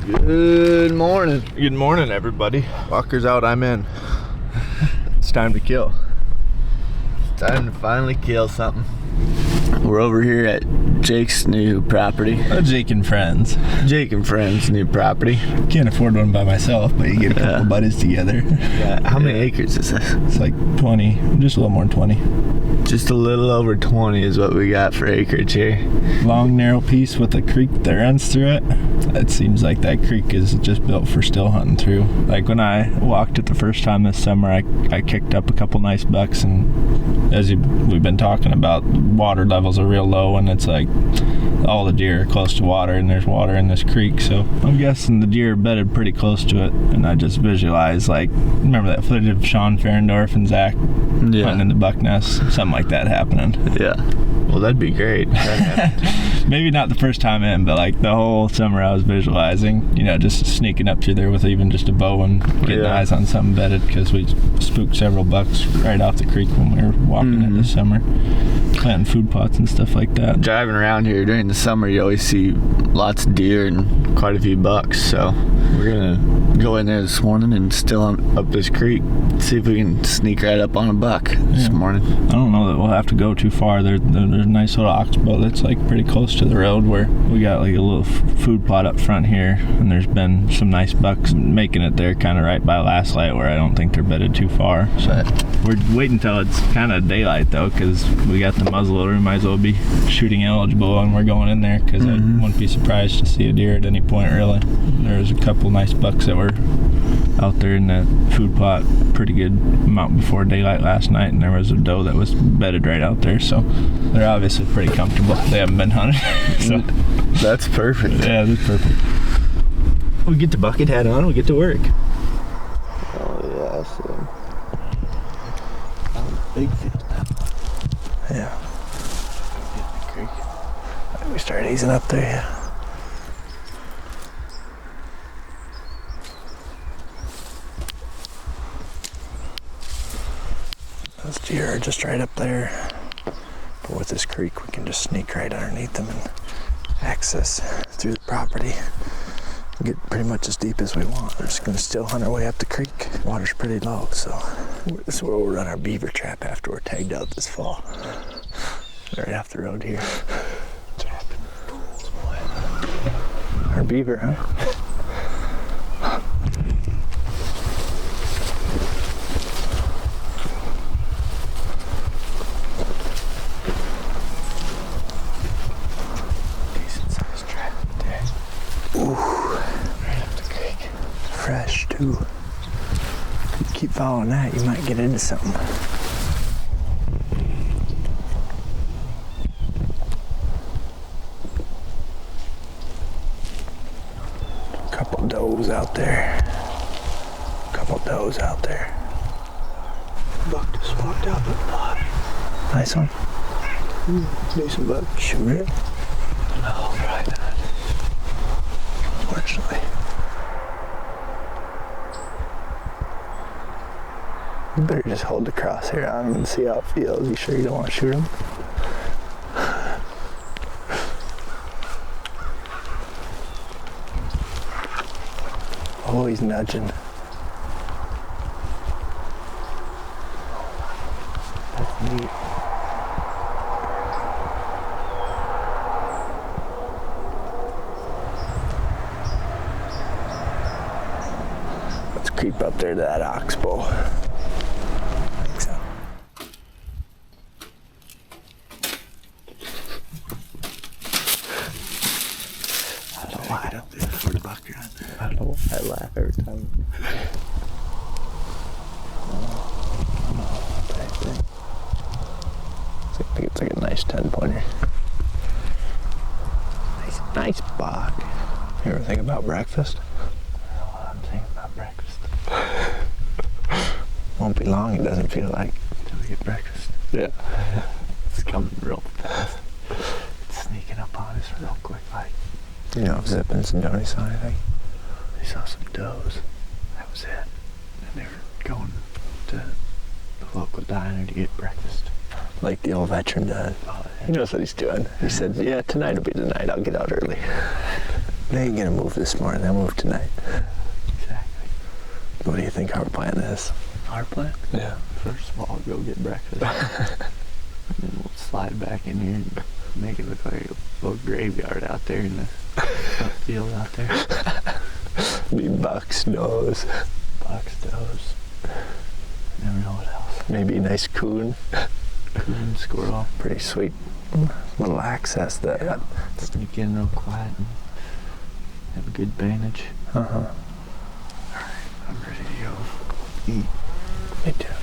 Good morning. Good morning, everybody. Walker's out, I'm in. It's time to kill. Time to finally kill something. We're over here at Jake's new property. Jake and friends. Jake and friends' new property. Can't afford one by myself, but you get a couple buddies together. Yeah. How many acres is this? It's like 20, just a little more than 20. Just a little over 20 is what we got for acreage here. Long, narrow piece with a creek that runs through it. It seems like that creek is just built for still hunting through. Like when I walked it the first time this summer, I kicked up a couple nice bucks, and as we've been talking about, water levels are real low, and it's like all the deer are close to water, and there's water in this creek, so I'm guessing the deer bedded pretty close to it. And I just visualized, like, remember that footage of Sean Ferendorf and Zach hunting in the buck nest? Something like that happening. Yeah. Well, that'd be great. Maybe not the first time in, but like the whole summer I was visualizing, just sneaking up through there with even just a bow and getting eyes on something bedded, because we spooked several bucks right off the creek when we were walking it this summer, planting food plots and stuff like that. Driving around here during the summer, you always see lots of deer and quite a few bucks, so we're gonna go in there this morning and still up this creek, see if we can sneak right up on a buck this morning. I don't know that we'll have to go too far. There's a nice little oxbow that's like pretty close to the road, where we got like a little food plot up front here, and there's been some nice bucks making it there kind of right by last light, where I don't think they're bedded too far. So we're waiting until it's kind of daylight though, because we got the muzzleloader. We might as well be shooting eligible when we're going in there, because I wouldn't be surprised to see a deer at any point really. There's a couple nice bucks that were out there in that food plot pretty good amount before daylight last night, and there was a doe that was bedded right out there, so they're obviously pretty comfortable. They haven't been hunted. So that's perfect. Yeah, that's perfect. We get the bucket hat on, we get to work. Oh yeah, so big field now. Yeah. Get the creek. I think we started easing up there, yeah. Those deer are just right up there. But with this creek, we can just sneak right underneath them and access through the property. Get pretty much as deep as we want. We're just gonna still hunt our way up the creek. Water's pretty low, so this is where we'll run our beaver trap after we're tagged out this fall. Right off the road here. Trapping pools, boy. Our beaver, huh? Fresh too. If you keep following that, you might get into something. Couple does out there. Buck just walked out the lot. Nice one. Decent buck. Shoot it. No, try that. Unfortunately. You better just hold the crosshair on him and see how it feels. You sure you don't want to shoot him? Oh, he's nudging. That's neat. Let's creep up there to that oxbow. I don't know why I laugh every time. I think it's like a nice 10-pointer. Nice buck. You ever think about breakfast? I don't know what I'm thinking about breakfast. Won't be long, it doesn't feel like, until we get breakfast. Yeah. It's coming real fast. It's sneaking up on us real quick, like. Zipping some Johnny's on anything. They saw some does. That was it. And they were going to the local diner to get breakfast. Like the old veteran does. Oh, yeah. He knows what he's doing. He said, yeah, tonight will be the night. I'll get out early. They ain't gonna move this morning. They'll move tonight. Exactly. What do you think our plan is? Our plan? Yeah. First of all, go get breakfast. And then we'll slide back in here and make it look like a little graveyard out there in the field out there. Be bucks, does. Box does. Never know what else. Maybe a nice coon. Coon, squirrel. Pretty sweet little access that. Yeah. Sneak in real quiet and have a good vantage. Uh-huh. Alright, I'm ready to go eat. Me too.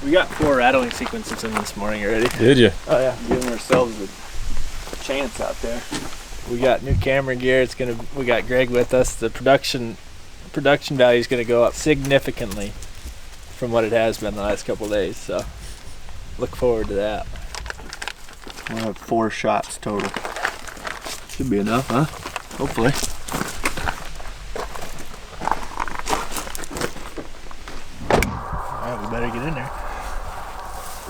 We got 4 rattling sequences in this morning already. Did you? Oh yeah, giving ourselves a chance out there. We got new camera gear. We got Greg with us. The production value is gonna go up significantly from what it has been the last couple of days. So look forward to that. We'll have 4 shots total. Should be enough, huh? Hopefully. Alright, we better get in there.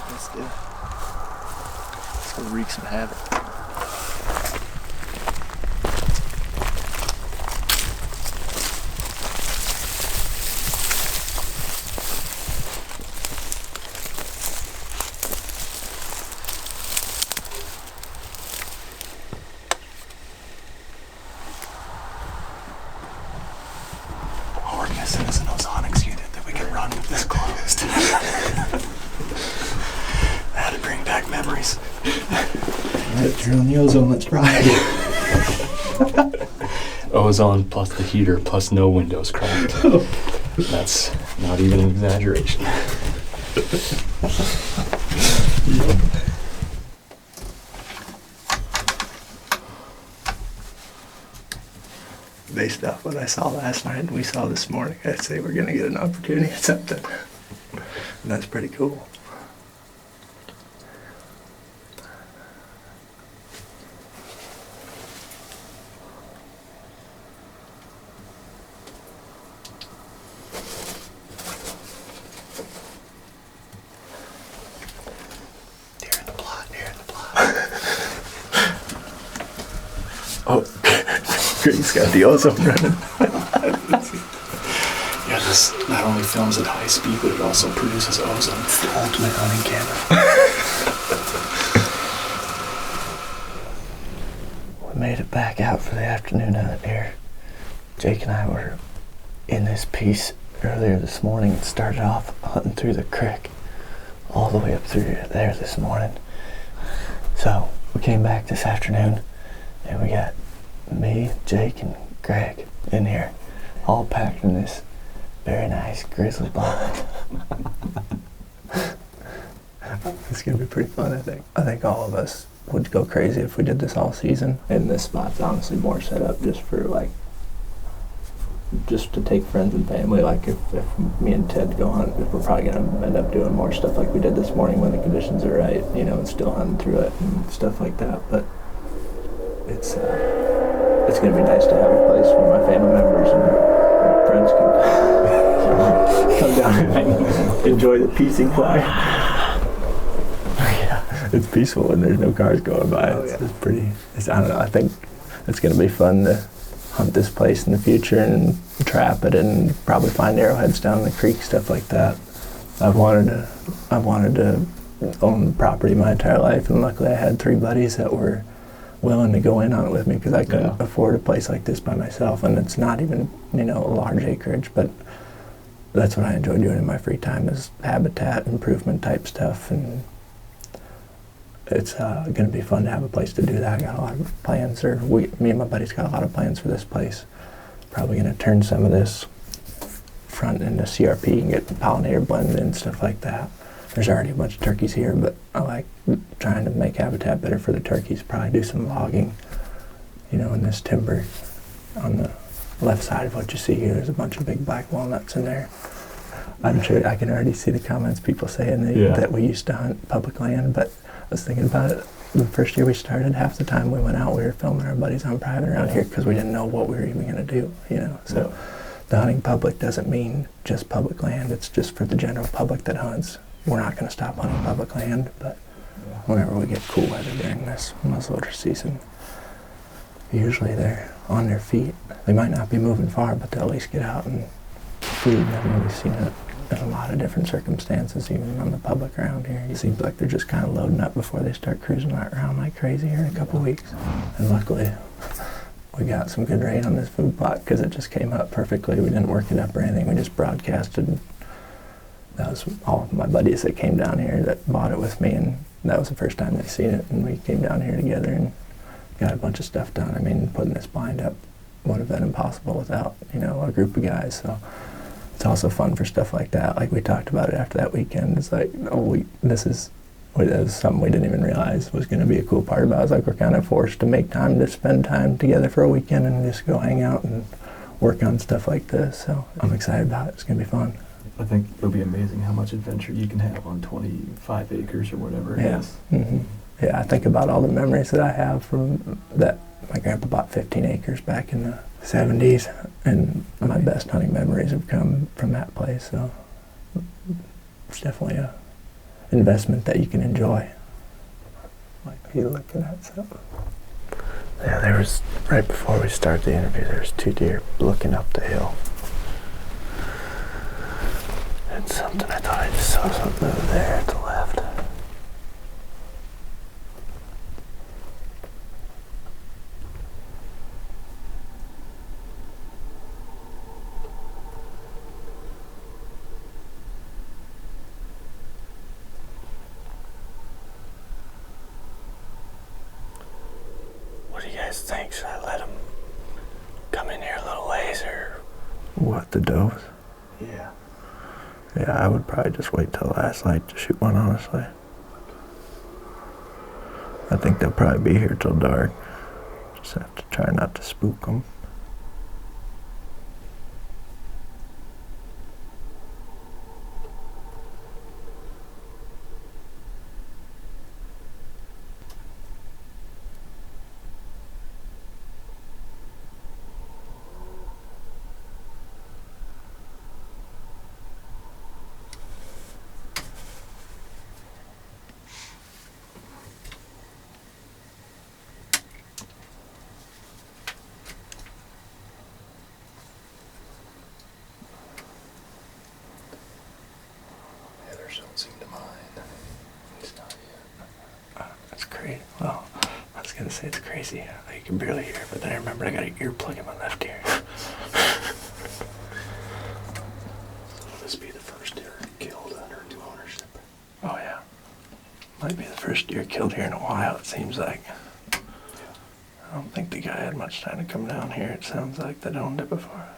Let's do it. Let's go wreak some havoc. This is an ozonics unit that we can run with this closed. Had to bring back memories. Alright, turn on the ozone, let's ride. Ozone plus the heater plus no windows cracked. That's not even an exaggeration. Based off what I saw last night and we saw this morning, I'd say we're gonna get an opportunity at something. And that's pretty cool. Deer in the plot, deer in the plot. Oh, Greg's got the ozone running. Yeah, this not only films at high speed, but it also produces ozone. It's the ultimate hunting camera. We made it back out for the afternoon hunt here. Jake and I were in this piece earlier this morning and started off hunting through the creek all the way up through there this morning. So we came back this afternoon and we got me, Jake, and Greg in here, all packed in this very nice grizzly blind. It's gonna be pretty fun, I think. I think all of us would go crazy if we did this all season. And this spot's honestly more set up just for just to take friends and family. Like if me and Ted go hunt, we're probably gonna end up doing more stuff like we did this morning when the conditions are right, and still hunting through it and stuff like that. But it's gonna be nice to have a place where my family members and friends can come down and enjoy the peace and quiet. Yeah, it's peaceful when there's no cars going by. It's pretty. I don't know. I think it's gonna be fun to hunt this place in the future and trap it and probably find arrowheads down the creek, stuff like that. I've wanted to own the property my entire life, and luckily I had 3 buddies that were willing to go in on it with me because I couldn't afford a place like this by myself, and it's not even a large acreage, but that's what I enjoy doing in my free time is habitat improvement type stuff, and it's going to be fun to have a place to do that. I got a lot of plans, me and my buddies got a lot of plans for this place. Probably going to turn some of this front into CRP and get pollinator blended and stuff like that. There's already a bunch of turkeys here, but I like trying to make habitat better for the turkeys. Probably do some logging, in this timber. On the left side of what you see here, there's a bunch of big black walnuts in there. I'm sure I can already see the comments people saying that we used to hunt public land, but I was thinking about it. The first year we started, half the time we went out, we were filming our buddies on private around here because we didn't know what we were even going to do, So the hunting public doesn't mean just public land. It's just for the general public that hunts. We're not going to stop hunting public land, but whenever we get cool weather during this muzzleloader season, usually they're on their feet. They might not be moving far, but they'll at least get out and feed. I mean, we've seen it in a lot of different circumstances, even on the public around here. It seems like they're just kind of loading up before they start cruising right around like crazy here in a couple weeks. And luckily, we got some good rain on this food plot because it just came up perfectly. We didn't work it up or anything. We just broadcasted. That was all of my buddies that came down here that bought it with me, and that was the first time they'd seen it. And we came down here together and got a bunch of stuff done. I mean, putting this blind up would have been impossible without, you know, a group of guys. So it's also fun for stuff like that. Like we talked about it after that weekend. It's like, oh, this is something we didn't even realize was going to be a cool part about it. It's like we're kind of forced to make time to spend time together for a weekend and just go hang out and work on stuff like this. So I'm excited about it. It's going to be fun. I think it'll be amazing how much adventure you can have on 25 acres or whatever it is. Mm-hmm. Yeah, I think about all the memories that I have from that. My grandpa bought 15 acres back in the 70s, and my best hunting memories have come from that place. So it's definitely a investment that you can enjoy. Like you looking at something. Yeah, there was, right before we started the interview, there was 2 deer looking up the hill. And something, I thought I just saw something over there at the left. What do you guys think? Should I let them come in here a little ways, or? What, the does? Yeah. Yeah, I would probably just wait till last light to shoot one, honestly. I think they'll probably be here till dark. Just have to try not to spook them. Don't seem to mind. It's not yet. That's crazy. Well, I was gonna say it's crazy. You can barely hear, but then I remembered I got an earplug in my left ear. Will this be the first deer killed under new ownership? Oh yeah. Might be the first deer killed here in a while, it seems like. Yeah. I don't think the guy had much time to come down here. It sounds like they owned it before us.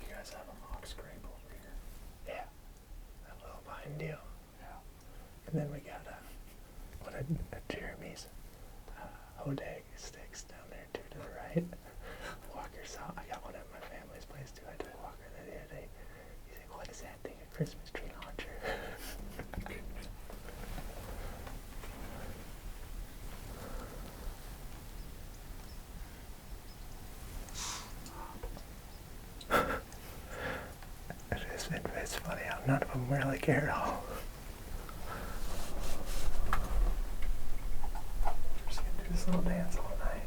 You guys have a mock scrape over here. Yeah. That little vine deal. Yeah. And then we got one of Jeremy's hodag sticks down there too to the right. Walker saw. I got one at my family's place too. I took Walker there the other day. He's like, "What is that thing? A Christmas tree launcher?" It's funny how none of them really care at all. We're just gonna do this little dance all night.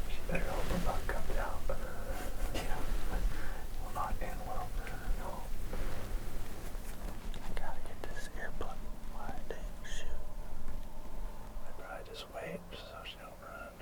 She better hope her buck comes out. Yeah. Will not end well. No. I gotta get this earplug. Why dang shoot. I'd probably just wait so she don't run.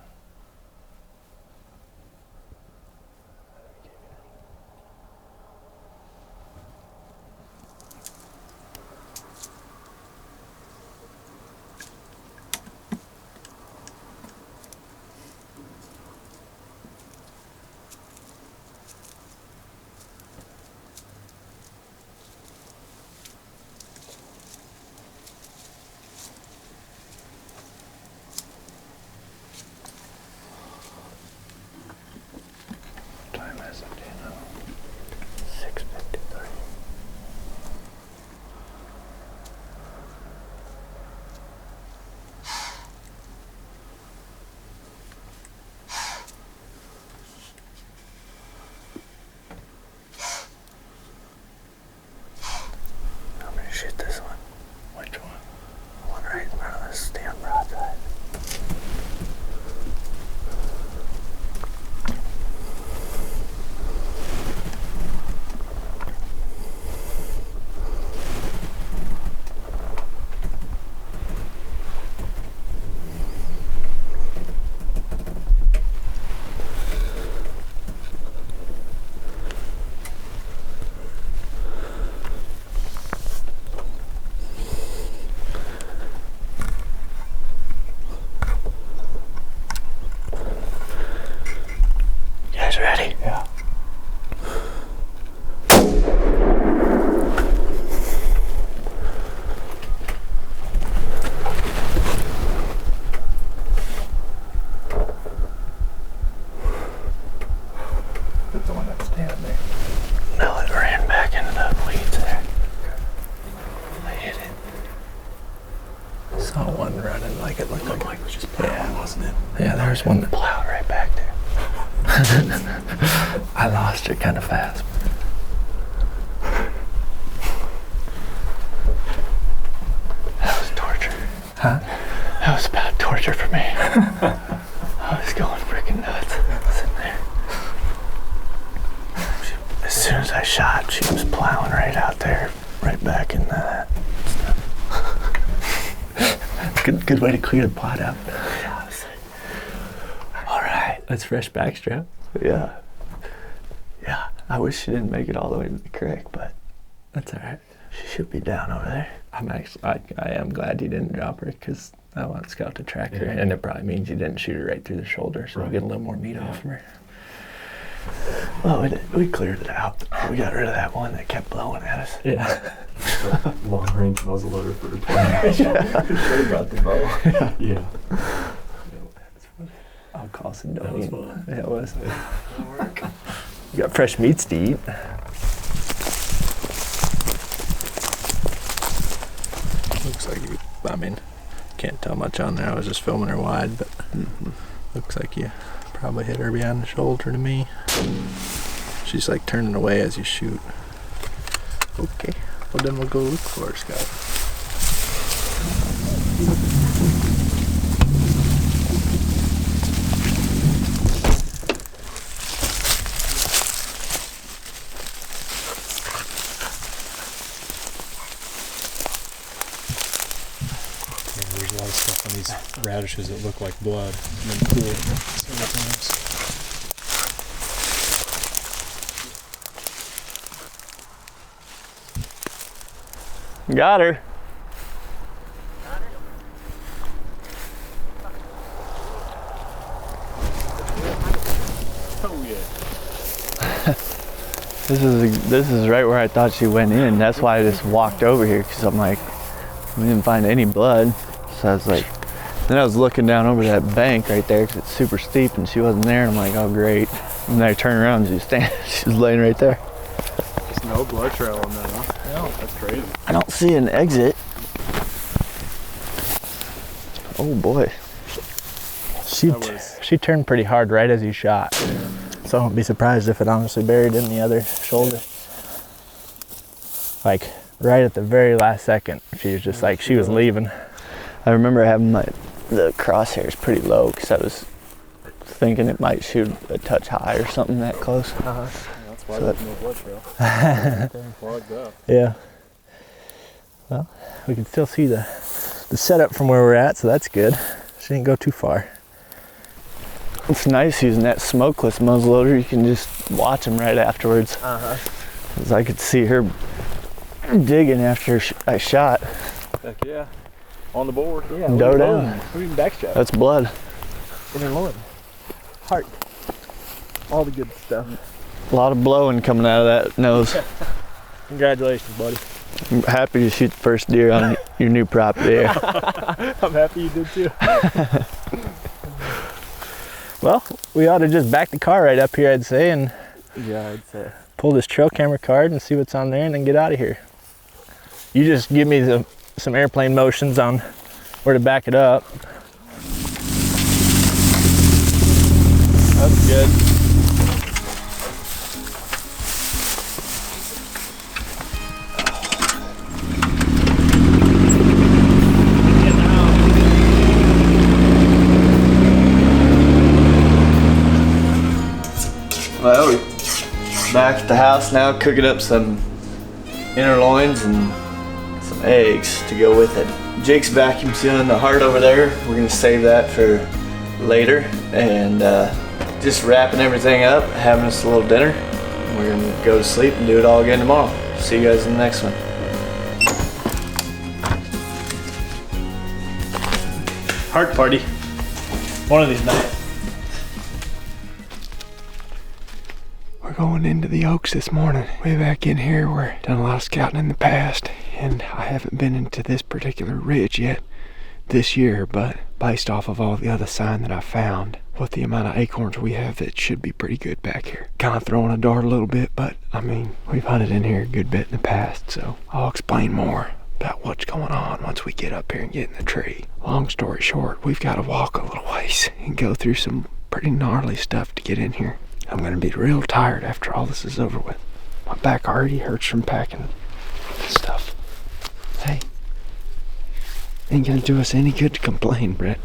guys ready? Yeah. That's the one that's standing there. No, it ran back into the weeds there. I hit it. Saw one running like it looked like It was just plowing, wasn't it? Yeah, there's one that Plowed right back there. I lost her kind of fast. That was torture. Huh? That was bad torture for me. I was going freaking nuts. Sitting there. As soon as I shot, she was plowing right out there, right back in that. Good way to clear the plot out. All right. That's fresh backstrap. Yeah. Yeah. I wish she didn't make it all the way to the creek, but That's all right. she should be down over there. I am glad you didn't drop her because I want Scout to track her, and it probably means you didn't shoot her right through the shoulder, so we'll get a little more meat off of her. Well, we cleared it out. We got rid of that one that kept blowing at us. Yeah. Long range muzzleloader for the 20. Should have brought the bow. Yeah. I'll call some That was dough. fun. Yeah, it was. You got fresh meats to eat. Looks like you, I mean, can't tell much on there. I was just filming her wide, but looks like you probably hit her behind the shoulder to me. She's like turning away as you shoot. Okay, well then we'll go look for her, Scott. There's a lot of stuff on these radishes that look like blood and then cool sometimes. Got her. Oh yeah. This is right where I thought she went in. That's why I just walked over here, because I'm like, we didn't find any blood. So I was like, then I was looking down over that bank right there because it's super steep and she wasn't there. And I'm like, oh great. And then I turned around and she was laying right there. There's no blood trail on that, huh? No. That's crazy. I don't see an exit. Oh boy. She turned pretty hard right as you shot. So I won't be surprised if it honestly buried in the other shoulder. Like right at the very last second, she was just like, she was leaving. I remember having the crosshairs pretty low because I was thinking it might shoot a touch high or something that close. That's why So there's no blood trail. Everything plugged up. Yeah. Well, we can still see the setup from where we're at, so that's good. She didn't go too far. It's nice using that smokeless muzzleloader. You can just watch them right afterwards. Because I could see her digging after I shot. Heck yeah. On the board. Yeah, Doe down. We're even backstrap. That's blood. Inner loin. Heart. All the good stuff. A lot of blowing coming out of that nose. Congratulations, buddy. I'm happy to shoot the first deer on your new property. I'm happy you did too. Well, we ought to just back the car right up here, I'd say, and Yeah, I'd say. pull this trail camera card and see what's on there and then get out of here. You just give me some airplane motions on where to back it up. That's good. Well, we're back at the house now, cooking up some inner loins and some eggs to go with it. Jake's vacuum sealing the heart over there. We're gonna save that for later, and just wrapping everything up, having us a little dinner. We're gonna go to sleep and do it all again tomorrow. See you guys in the next one. Heart party. One of these nights. We're going into the Oaks this morning. Way back in here, we're done a lot of scouting in the past, and I haven't been into this particular ridge yet this year, but based off of all the other sign that I found, with the amount of acorns we have, it should be pretty good back here. Kind of throwing a dart a little bit, but I mean, we've hunted in here a good bit in the past, so I'll explain more about what's going on once we get up here and get in the tree. Long story short, we've got to walk a little ways and go through some pretty gnarly stuff to get in here. I'm gonna be real tired after all this is over with. My back already hurts from packing stuff. Hey, ain't gonna do us any good to complain, Brett.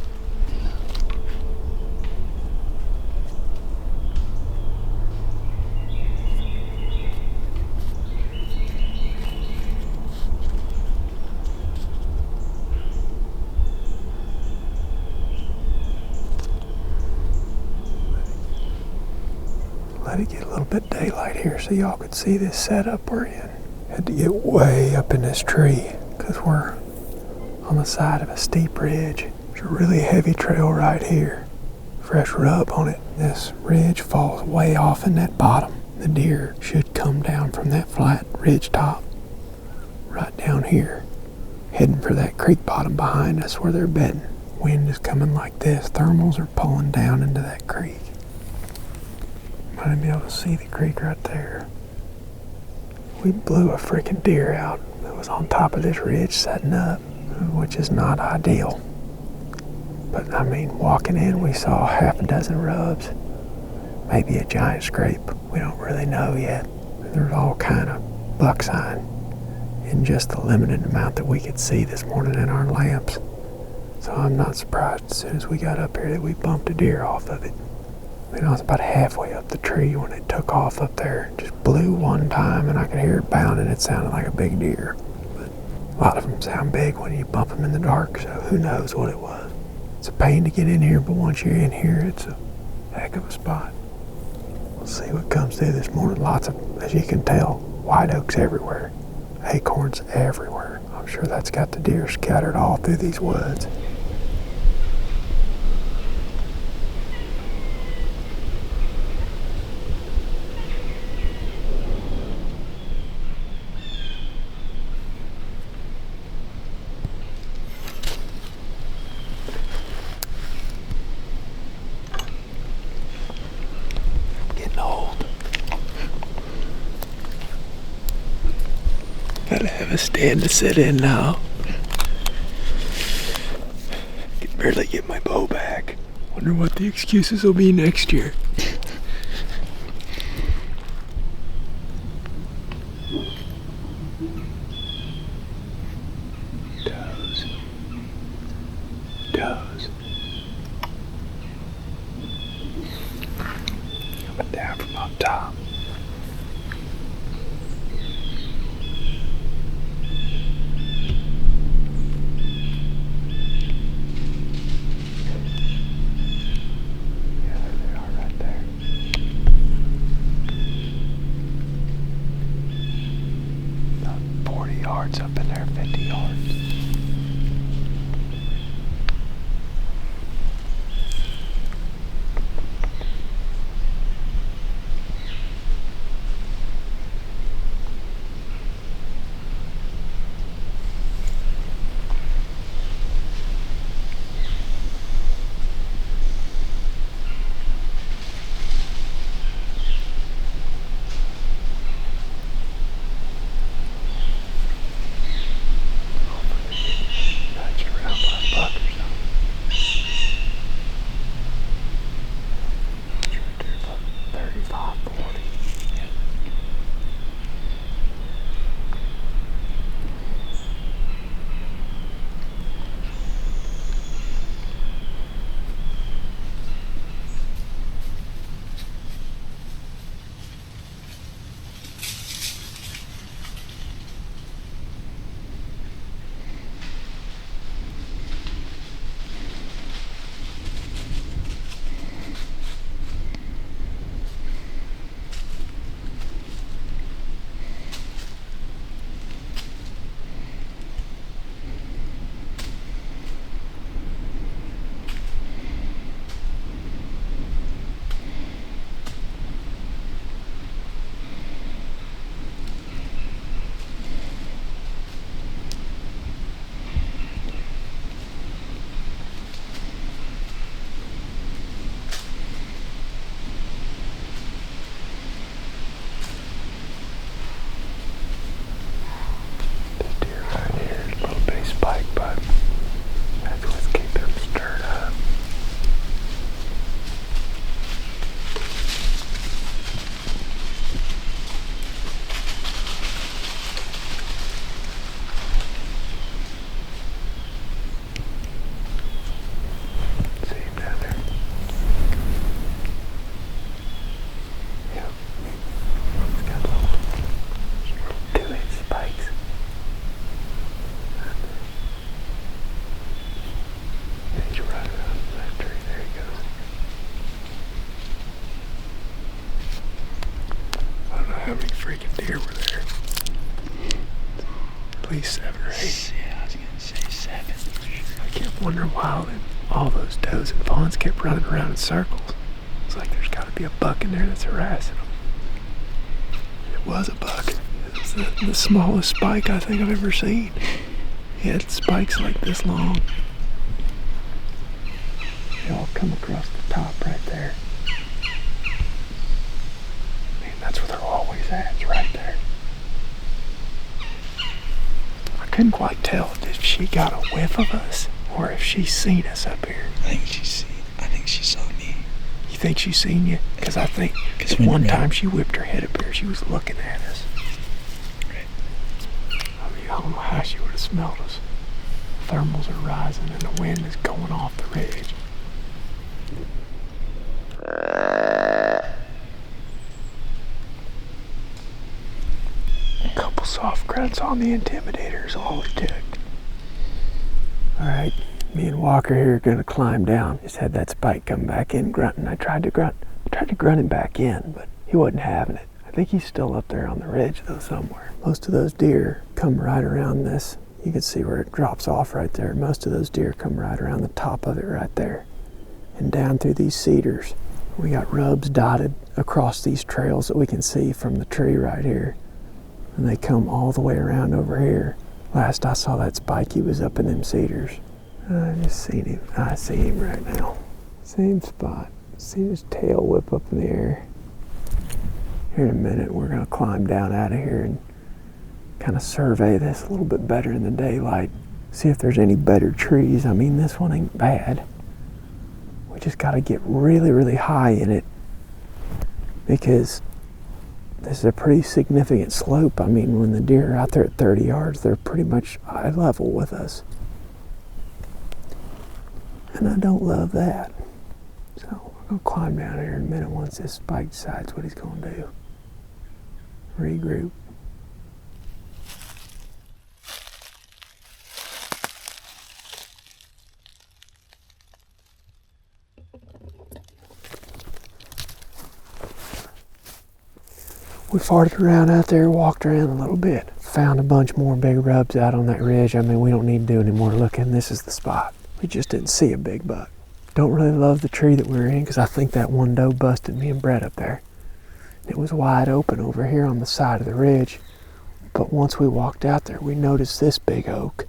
Let it get a little bit of daylight here so y'all could see this setup we're in. Had to get way up in this tree because we're on the side of a steep ridge. There's a really heavy trail right here. Fresh rub on it. This ridge falls way off in that bottom. The deer should come down from that flat ridge top right down here, heading for that creek bottom behind us where they're bedding. Wind is coming like this. Thermals are pulling down into that creek. Might be able to see the creek right there. We blew a freaking deer out that was on top of this ridge setting up, which is not ideal. But I mean, walking in, we saw half a dozen rubs, maybe a giant scrape. We don't really know yet. There's all kind of buck sign in just the limited amount that we could see this morning in our lamps. So I'm not surprised as soon as we got up here that we bumped a deer off of it. I mean, I was about halfway up the tree when it took off up there. Just blew one time and I could hear it bounding. It sounded like a big deer. But a lot of them sound big when you bump them in the dark, so who knows what it was. It's a pain to get in here, but once you're in here, it's a heck of a spot. We'll see what comes through this morning. Lots of, as you can tell, white oaks everywhere. Acorns everywhere. I'm sure that's got the deer scattered all through these woods. Gotta have a stand to sit in now. Can barely get my bow back. Wonder what the excuses will be next year. Toes. Coming down from up top. Yards up in there, 50 yards. how many freaking deer were there. At least 7 or 8. Yeah, I was gonna say 7 for sure. I kept wondering why all those does and fawns kept running around in circles. It's like there's got to be a buck in there that's harassing them. It was a buck. It was the smallest spike I think I've ever seen. He had spikes like this long. They all come across the top right there. Man, that's where they're always at, it's right there. I couldn't quite tell if she got a whiff of us or if she's seen us up here. I think she saw me. You think she's seen you? Because I think one time she whipped her head up here, she was looking at us. Right. I mean, I don't know how she would have smelled us. Thermals are rising and the wind is going off the ridge. A couple soft grunts on the intimidator is all it took. Alright, me and Walker here are going to climb down. Just had that spike come back in grunting. I tried to grunt him back in, but he wasn't having it. I think he's still up there on the ridge though somewhere. Most of those deer come right around this. You can see where it drops off right there. Most of those deer come right around the top of it right there and down through these cedars. We got rubs dotted across these trails that we can see from the tree right here. And they come all the way around over here. Last I saw that spike, he was up in them cedars. I just seen him. I see him right now. Same spot. See his tail whip up in the air. Here in a minute, we're gonna climb down out of here and kind of survey this a little bit better in the daylight. See if there's any better trees. I mean, this one ain't bad. We just gotta get really, really high in it because this is a pretty significant slope. I mean, when the deer are out there at 30 yards, they're pretty much eye level with us. And I don't love that. So we're gonna climb down here in a minute once this spike decides what he's gonna do. Regroup. We farted around out there, walked around a little bit. Found a bunch more big rubs out on that ridge. I mean, we don't need to do any more looking. This is the spot. We just didn't see a big buck. Don't really love the tree that we were in because I think that one doe busted me and Brett up there. It was wide open over here on the side of the ridge. But once we walked out there, we noticed this big oak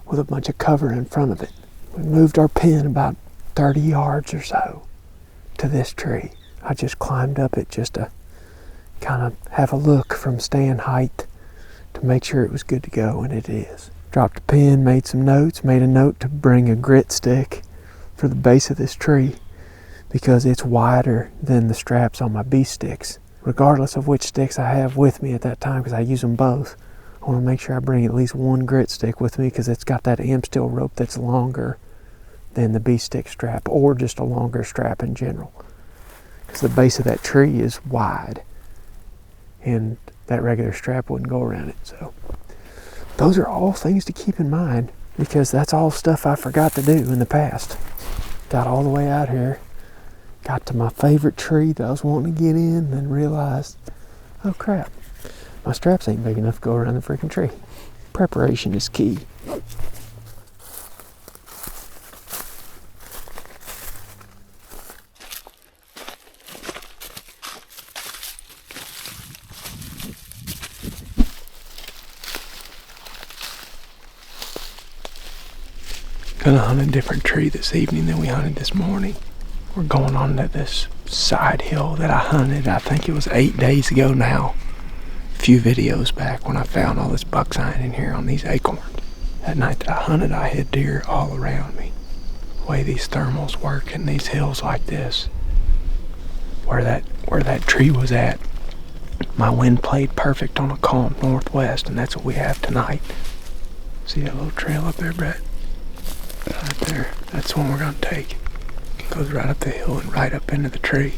with a bunch of cover in front of it. We moved our pin about 30 yards or so to this tree. I just climbed up it just to kind of have a look from stand height to make sure it was good to go, and it is. Dropped a pin, made some notes, made a note to bring a grit stick for the base of this tree because it's wider than the straps on my beast sticks. Regardless of which sticks I have with me at that time, because I use them both, I want to make sure I bring at least one grit stick with me because it's got that M-steel rope that's longer than the beast stick strap, or just a longer strap in general. Because the base of that tree is wide and that regular strap wouldn't go around it. So those are all things to keep in mind because that's all stuff I forgot to do in the past. Got all the way out here, got to my favorite tree that I was wanting to get in, and then realized, oh crap, my straps ain't big enough to go around the freaking tree. Preparation is key. Gonna hunt a different tree this evening than we hunted this morning. We're going on to this side hill that I hunted, I think it was 8 days ago now. A few videos back when I found all this buck sign in here on these acorns. That night that I hunted, I had deer all around me. The way these thermals work in these hills like this, where that tree was at, my wind played perfect on a calm northwest, and that's what we have tonight. See that little trail up there, Brett? Right there. That's the one we're going to take. It goes right up the hill and right up into the tree.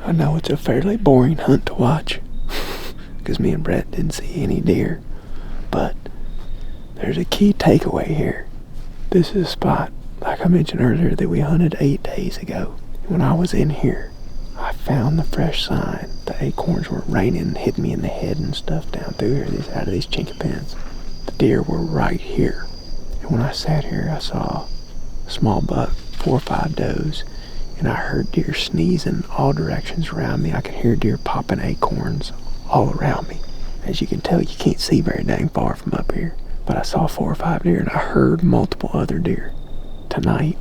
I know it's a fairly boring hunt to watch because me and Brett didn't see any deer, but there's a key takeaway here. This is a spot, like I mentioned earlier, that we hunted 8 days ago. When I was in here, I found the fresh sign. The acorns were raining and hit me in the head and stuff down through here, out of these chinky pins. The deer were right here. And when I sat here, I saw a small buck, 4 or 5 does, and I heard deer sneezing all directions around me. I could hear deer popping acorns all around me. As you can tell, you can't see very dang far from up here. But I saw 4 or 5 deer, and I heard multiple other deer. Tonight,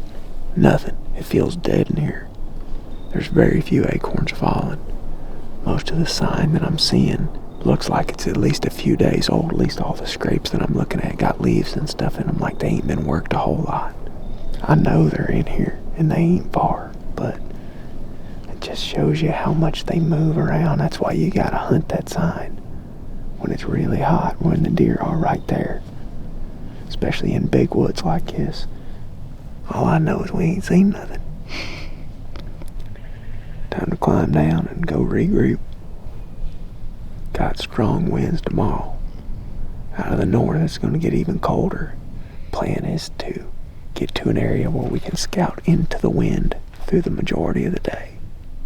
nothing. It feels dead in here. There's very few acorns falling. Most of the sign that I'm seeing looks like it's at least a few days old. At least all the scrapes that I'm looking at got leaves and stuff in them, like they ain't been worked a whole lot. I know they're in here, and they ain't far, but it just shows you how much they move around. That's why you gotta hunt that sign when it's really hot, when the deer are right there, especially in big woods like this. All I know is we ain't seen nothing. Time to climb down and go regroup. Got strong winds tomorrow. Out of the north, it's going to get even colder. Plan is to get to an area where we can scout into the wind through the majority of the day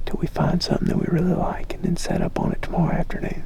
till we find something that we really like and then set up on it tomorrow afternoon.